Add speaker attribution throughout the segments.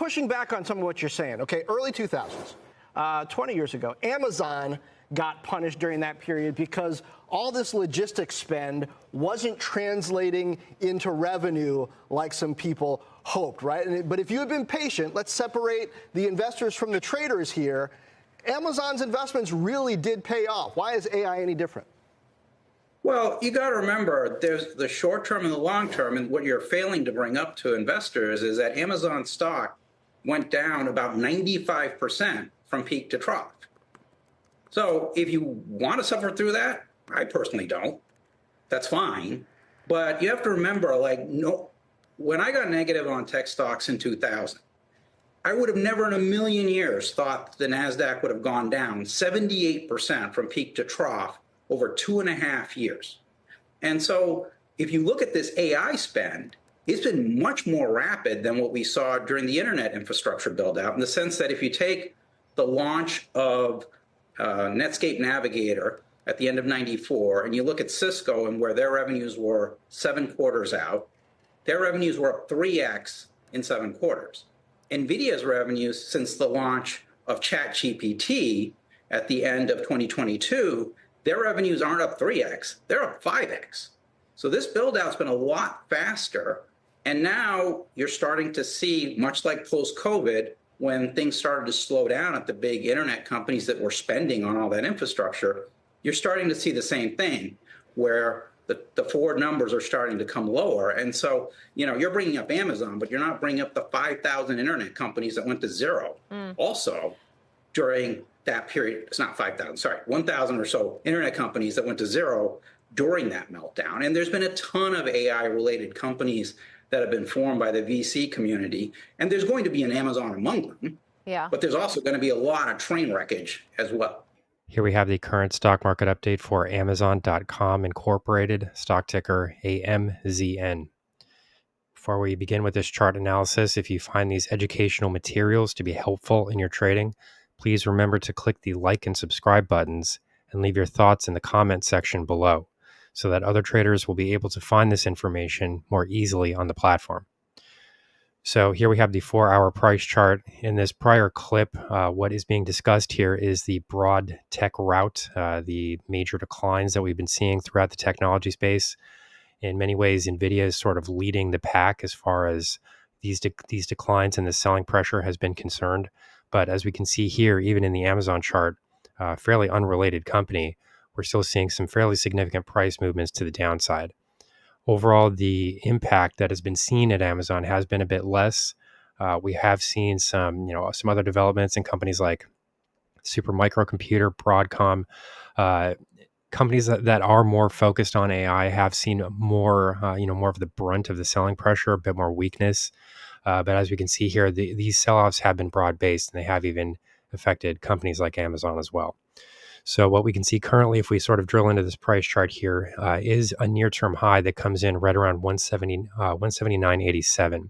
Speaker 1: pushing back on some of what you're saying. Okay, early 2000s, 20 years ago, Amazon got punished during that period because all this logistics spend wasn't translating into revenue like some people hoped, right? But if you had been patient, let's separate the investors from the traders here. Amazon's investments really did pay off. Why is AI any different?
Speaker 2: Well, you got to remember, there's the short term and the long term, and what you're failing to bring up to investors is that Amazon stock went down about 95% from peak to trough. So if you want to suffer through that, I personally don't. That's fine. But you have to remember, when I got negative on tech stocks in 2000, I would have never in a million years thought the NASDAQ would have gone down 78% from peak to trough over 2.5 years. And so if you look at this AI spend, it's been much more rapid than what we saw during the internet infrastructure build out, in the sense that if you take the launch of Netscape Navigator at the end of 94, and you look at Cisco and where their revenues were 7 quarters out, their revenues were up 3x in 7 quarters. NVIDIA's revenues since the launch of ChatGPT at the end of 2022, their revenues aren't up 3x, they're up 5x. So this build out's been a lot faster. And now you're starting to see, much like post-COVID, when things started to slow down at the big internet companies that were spending on all that infrastructure, you're starting to see the same thing, where the forward numbers are starting to come lower. And so, you're bringing up Amazon, but you're not bringing up the 5,000 internet companies that went to zero also during that period. It's not 5,000, sorry, 1,000 or so internet companies that went to zero during that meltdown. And there's been a ton of AI-related companies that have been formed by the VC community. And there's going to be an Amazon among them. Yeah. But there's also going to be a lot of train wreckage as well.
Speaker 3: Here we have the current stock market update for Amazon.com Incorporated, stock ticker AMZN. Before we begin with this chart analysis, if you find these educational materials to be helpful in your trading, please remember to click the like and subscribe buttons and leave your thoughts in the comment section below, so that other traders will be able to find this information more easily on the platform. So here we have the 4-hour price chart. In this prior clip, what is being discussed here is the broad tech rout, the major declines that we've been seeing throughout the technology space. In many ways, NVIDIA is sort of leading the pack as far as these declines and the selling pressure has been concerned. But as we can see here, even in the Amazon chart, fairly unrelated company, we're still seeing some fairly significant price movements to the downside. Overall, the impact that has been seen at Amazon has been a bit less. We have seen some other developments in companies like Supermicro Computer, Broadcom. Companies that are more focused on AI have seen more of the brunt of the selling pressure, a bit more weakness. But as we can see here, these sell-offs have been broad-based, and they have even affected companies like Amazon as well. So what we can see currently, if we sort of drill into this price chart here, is a near-term high that comes in right around 179.87.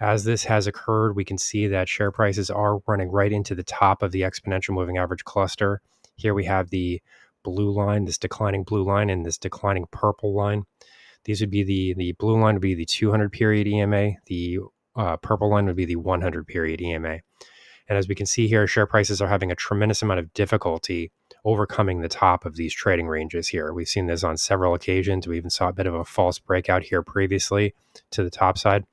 Speaker 3: As this has occurred, we can see that share prices are running right into the top of the exponential moving average cluster. Here we have the blue line, this declining blue line, and this declining purple line. These would be the blue line would be the 200 period EMA. The purple line would be the 100 period EMA. And as we can see here, share prices are having a tremendous amount of difficulty overcoming the top of these trading ranges here. We've seen this on several occasions. We even saw a bit of a false breakout here previously to the top side.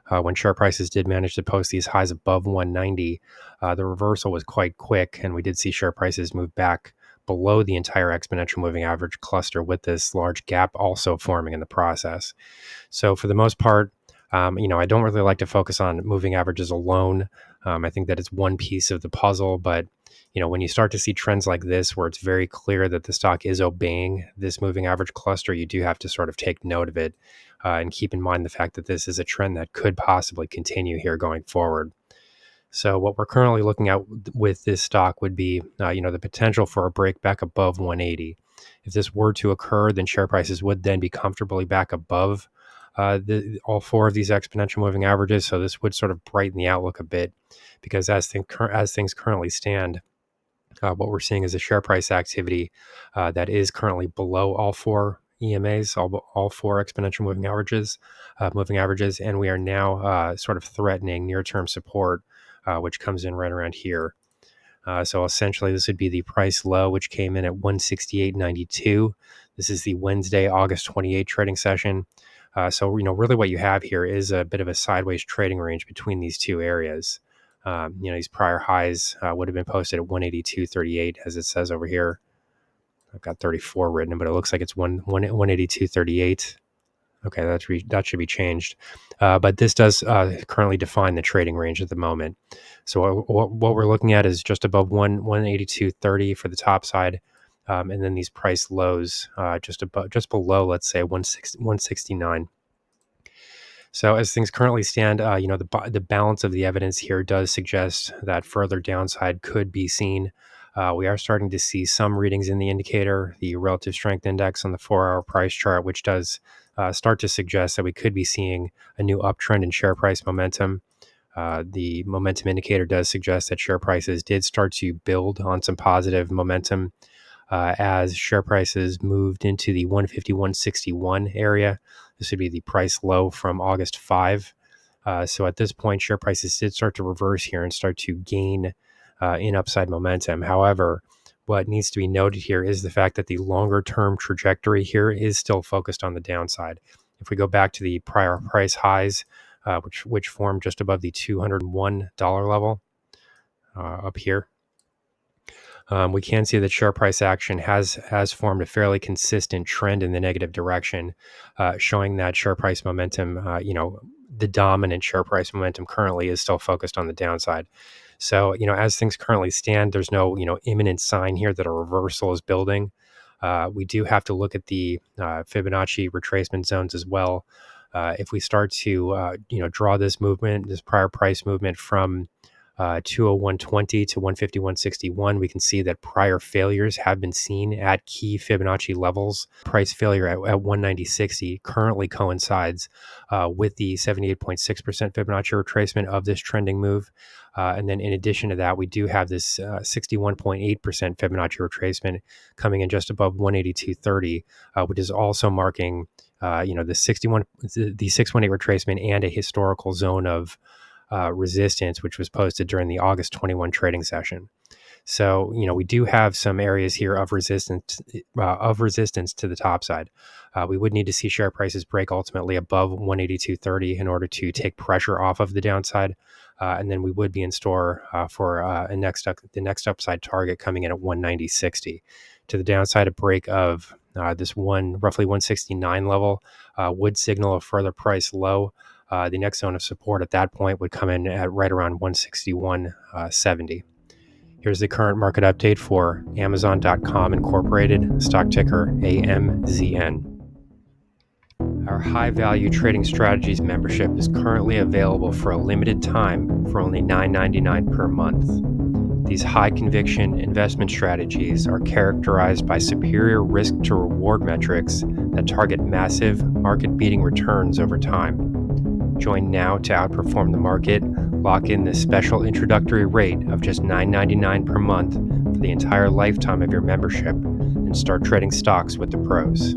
Speaker 3: When share prices did manage to post these highs above 190, the reversal was quite quick, and we did see share prices move back below the entire exponential moving average cluster, with this large gap also forming in the process. So for the most part, I don't really like to focus on moving averages alone. I think that it's one piece of the puzzle, but when you start to see trends like this, where it's very clear that the stock is obeying this moving average cluster, you do have to sort of take note of it and keep in mind the fact that this is a trend that could possibly continue here going forward. So what we're currently looking at with this stock would be, the potential for a break back above 180. If this were to occur, then share prices would then be comfortably back above all 4 of these exponential moving averages. So this would sort of brighten the outlook a bit, because as things currently stand, what we're seeing is a share price activity that is currently below all 4 EMAs, all four exponential moving averages, and we are now sort of threatening near-term support, which comes in right around here. So essentially, this would be the price low, which came in at 168.92. This is the Wednesday, August 28 trading session. So really what you have here is a bit of a sideways trading range between these two areas. These prior highs would have been posted at 182.38, as it says over here. I've got 34 written, but it looks like it's 182.38. Okay, that should be changed. But this does currently define the trading range at the moment. So what we're looking at is just above 182.30 for the top side, and then these price lows just below, let's say 169. So as things currently stand, the balance of the evidence here does suggest that further downside could be seen. We are starting to see some readings in the indicator, the relative strength index on the 4-hour price chart, which does start to suggest that we could be seeing a new uptrend in share price momentum. The momentum indicator does suggest that share prices did start to build on some positive momentum as share prices moved into the 151.61 area. This would be the price low from August 5. So at this point, share prices did start to reverse here and start to gain in upside momentum. However, what needs to be noted here is the fact that the longer term trajectory here is still focused on the downside. If we go back to the prior price highs, which formed just above the $201 level up here, we can see that share price action has formed a fairly consistent trend in the negative direction, showing that share price momentum, the dominant share price momentum currently is still focused on the downside. So, as things currently stand, there's no, imminent sign here that a reversal is building. We do have to look at the Fibonacci retracement zones as well. If we start to, draw this prior price movement from 201.20 to 151.61, we can see that prior failures have been seen at key Fibonacci levels. Price failure at 190.60 currently coincides with the 78.6% Fibonacci retracement of this trending move. And then in addition to that, we do have this 61.8% Fibonacci retracement coming in just above 182.30, which is also marking the 618 retracement and a historical zone of resistance, which was posted during the August 21 trading session. So, we do have some areas here of resistance to the top side. We would need to see share prices break ultimately above 182.30 in order to take pressure off of the downside. And then we would be in store for the next upside target coming in at 190.60. To the downside, a break of this roughly 169 level would signal a further price low. The next zone of support at that point would come in at right around 161.70. Here's the current market update for Amazon.com Incorporated, stock ticker AMZN. Our high value trading strategies membership is currently available for a limited time for only $9.99 per month. These high conviction investment strategies are characterized by superior risk to reward metrics that target massive market beating returns over time. Join now to outperform the market, lock in this special introductory rate of just $9.99 per month for the entire lifetime of your membership, and start trading stocks with the pros.